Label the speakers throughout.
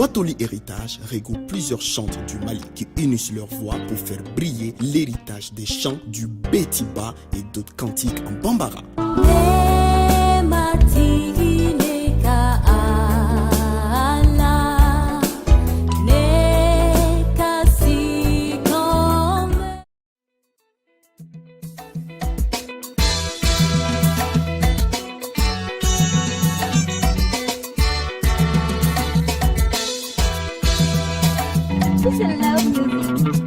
Speaker 1: Matoli Héritage regroupe plusieurs chanteurs du Mali qui unissent leurs voix pour faire briller l'héritage des chants du Betiba et d'autres cantiques en Bambara.
Speaker 2: Peace and love music.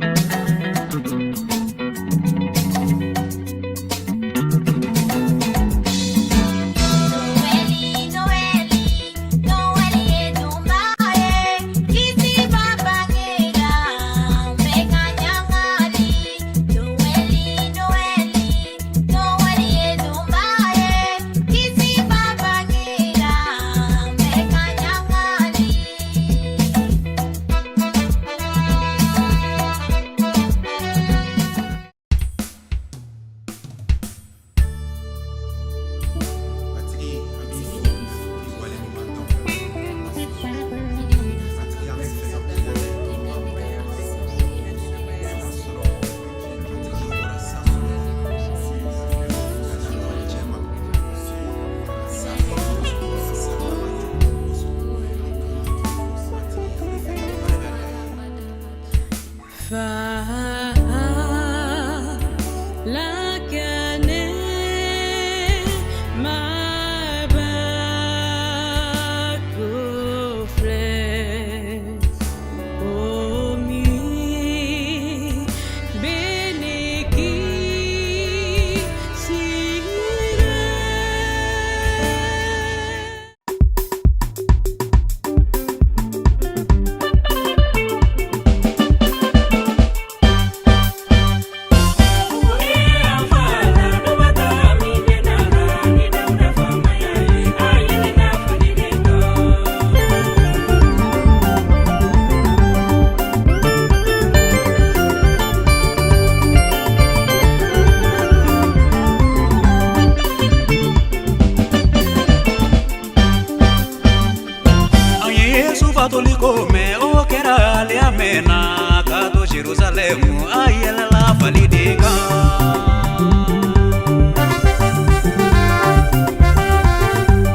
Speaker 3: Católico me o kera le amena kato Jerusalem ayela la falidika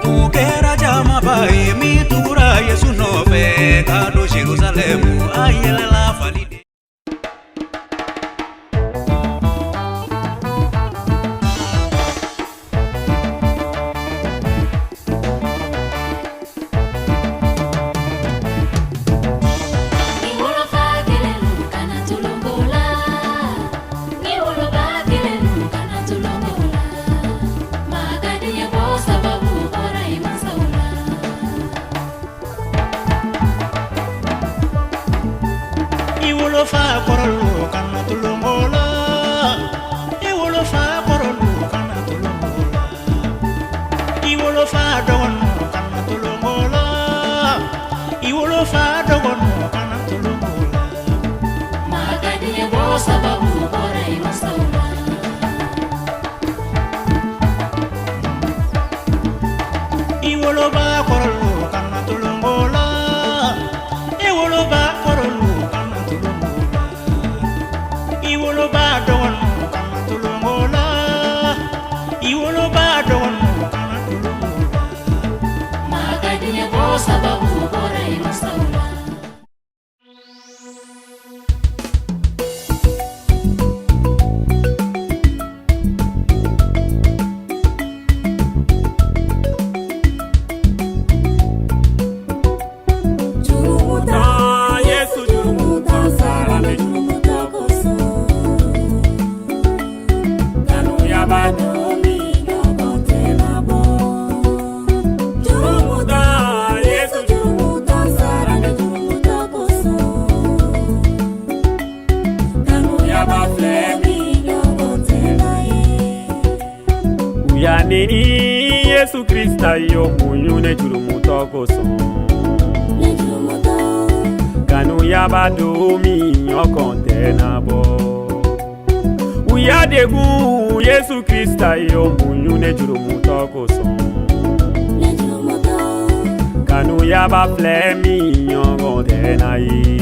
Speaker 3: o kera jama bai mi tura Yesu no fe kato Jerusalem ayela la falidika.
Speaker 4: Fa korolu kana tulongola iwolo fa korolu kana tulongola iwolo fa dogon kana tulongola iwolo fa dogon kana tulongola
Speaker 5: magadi bo sababu bora imasaula
Speaker 4: iwolo ba korolu kana tulongola iwolo ba korolu iwolo ba dogon kana tulongola iwolo ba dogon kana tulongola
Speaker 5: magadi bo sababu bora imasaula.
Speaker 6: Nini Yesu Krista yo munyune jurumu toko son Kanu yabado mi yokonte na bo Uya degu Yesu Krista yo munyune jurumu toko son Kanu ya ba flemi yongo tena ye.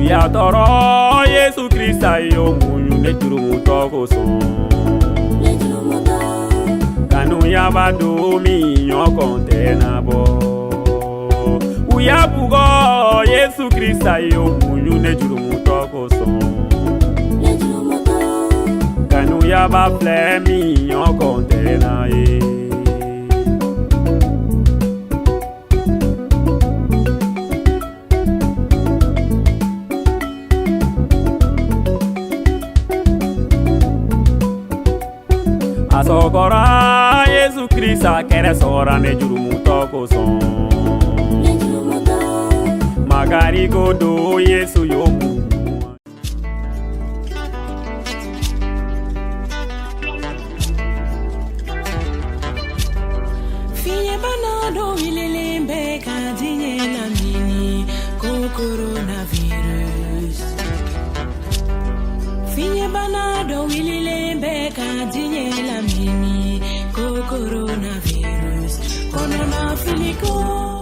Speaker 6: Ya toro Yesu Krista yo munyu ne juru mutoko son. Kanu ya bado mi yon kontena bo. Uya bugo Yesu Krista yo munyu ne juru mutoko son. Kanu ya ba flemi yon kontena ye. Asokora Yesu Krista kere sora ne juru mutoko son. Magari godo Yesu yo munyu.
Speaker 7: Finye banado wilelembe kadinye la mini ko coronavirus. Finye banado wilelembe kadinye la mini ko coronavirus. Kono na filiko.